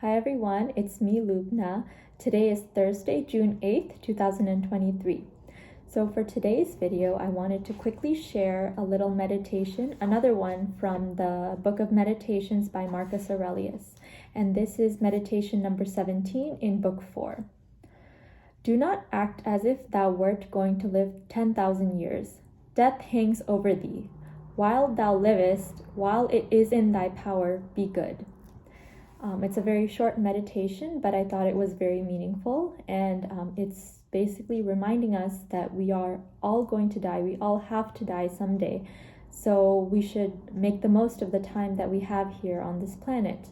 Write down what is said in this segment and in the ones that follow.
Hi everyone, it's me, Lubna. Today is Thursday, June 8th, 2023. So for today's video, I wanted to quickly share a little meditation, another one from the Book of Meditations by Marcus Aurelius. And this is meditation number 17 in Book 4. Do not act as if thou wert going to live 10,000 years. Death hangs over thee. While thou livest, while it is in thy power, be good. It's a very short meditation, but I thought it was very meaningful, and it's basically reminding us that we are all going to die. We all have to die someday, so we should make the most of the time that we have here on this planet.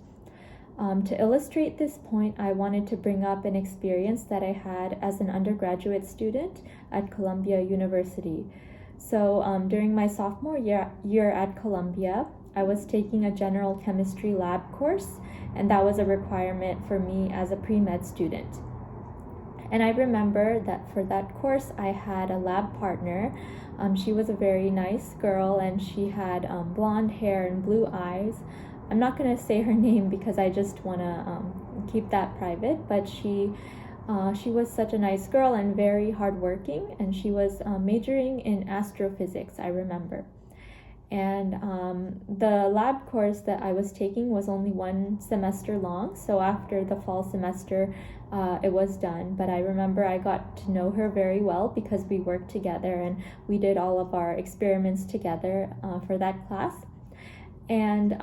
To illustrate this point, I wanted to bring up an experience that I had as an undergraduate student at Columbia University. So during my sophomore year at Columbia, I was taking a general chemistry lab course, and that was a requirement for me as a pre-med student. And I remember that for that course, I had a lab partner. She was a very nice girl, and she had blonde hair and blue eyes. I'm not going to say her name because I just want to keep that private, but she was such a nice girl and very hardworking, and she was majoring in astrophysics, I remember. And the lab course that I was taking was only 1 semester long, so after the fall semester it was done. But I remember I got to know her very well because we worked together and we did all of our experiments together for that class. And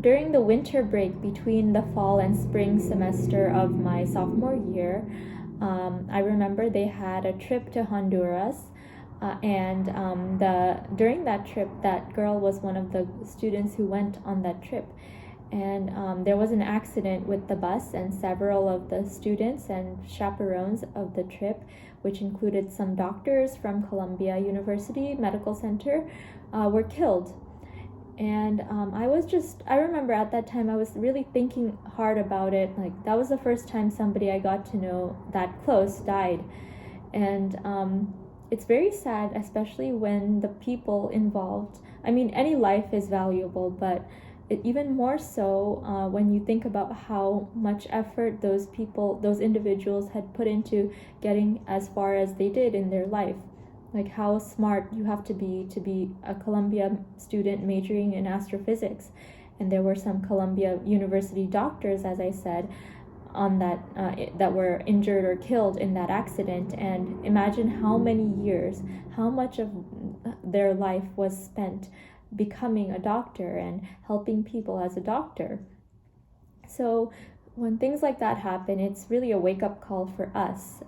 during the winter break between the fall and spring semester of my sophomore year, I remember they had a trip to Honduras. During that trip, that girl was one of the students who went on that trip, and there was an accident with the bus, and several of the students and chaperones of the trip, which included some doctors from Columbia University Medical Center, were killed. And I remember at that time I was really thinking hard about it. Like, that was the first time somebody I got to know that close died. And it's very sad, especially when the people involved, I mean, any life is valuable, but even more so when you think about how much effort those individuals had put into getting as far as they did in their life. Like, how smart you have to be a Columbia student majoring in astrophysics. And there were some Columbia University doctors, as I said, on that were injured or killed in that accident. And imagine how many years, how much of their life was spent becoming a doctor and helping people as a doctor. So when things like that happen, it's really a wake-up call for us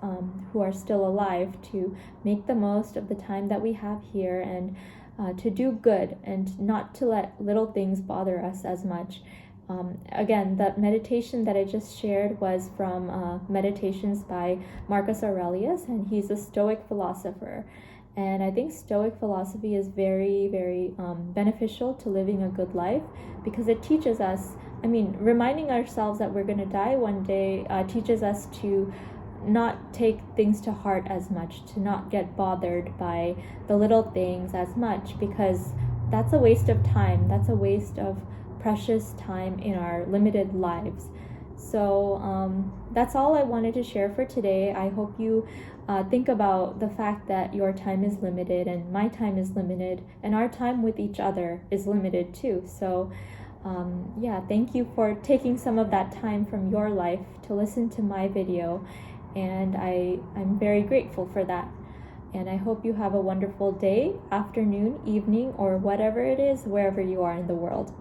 who are still alive to make the most of the time that we have here, and to do good and not to let little things bother us as much. Again, the meditation that I just shared was from Meditations by Marcus Aurelius, and he's a Stoic philosopher. And I think Stoic philosophy is very, very beneficial to living a good life, because it teaches us, reminding ourselves that we're going to die one day teaches us to not take things to heart as much, to not get bothered by the little things as much, because that's a waste of time. That's a waste of precious time in our limited lives. So that's all I wanted to share for today. I hope you think about the fact that your time is limited, and my time is limited, and our time with each other is limited too. So thank you for taking some of that time from your life to listen to my video, and I'm very grateful for that. And I hope you have a wonderful day, afternoon, evening, or whatever it is, wherever you are in the world.